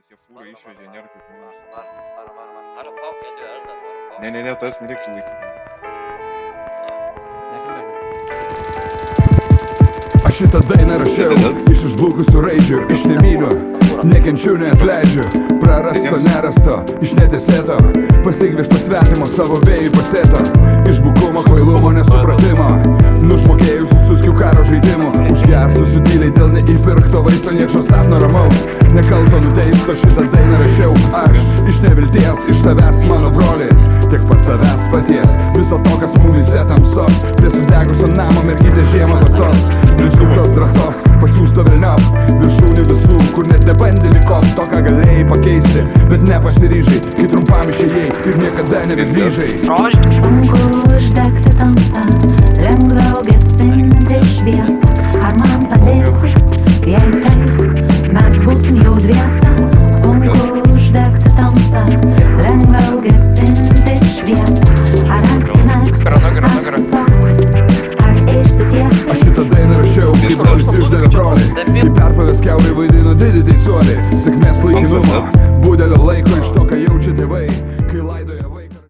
Nes jie fūrą išvežė, nėra kaip mūsų. Varom, plauk, Edžiu, aš dar varom. Ne, tas nereiktų laikyti. Aš šitą dainą rašiau iš išblukusių raidžių, iš nemylių, nekenčiu, neatleidžiu, prarasto, nerasto, iš netesėto, pasigvišto svetimo savo vėjų pasėto, iš bukumo, kvailumo, nesupratimo, nužmokėjusių suskių karo žaidimų, užgersusių tyliai dėl neįpirkto vaisto, niekšo sapno ramaus, nekalto nuteisto, šitą dainą rašiau aš, iš nevilties, iš tavęs mano broli, tiek pat savęs paties, viso to, kas mumise tamsos, prie sudegusio namo mergytė žiemą basos, pritrūktos drąsos, pasiūsto velniop, viršūnių visų, kur net nebandė likot to, ką galėjai pakeisti, bet nepasiryžai, kai trumpam išėjai ir niekada nebegrįžai. Sunku uždegti tamsą, lengviau gesinti šviesą, ar man padėsi, jei taip, mes būsim jau dviese. Sunku uždegti tamsą, lengviau gesinti šviesą, ar atsimerksi, ar stosi, ar išsitiesi. Aš šitą dainą rašiau, kai brolis išdavė brolį, kai perpavęs kiaurai vaidino didį teisuolį, sėkmės laikinumo, budelio laiko iš to, ką jaučia tėvai, kai laidoja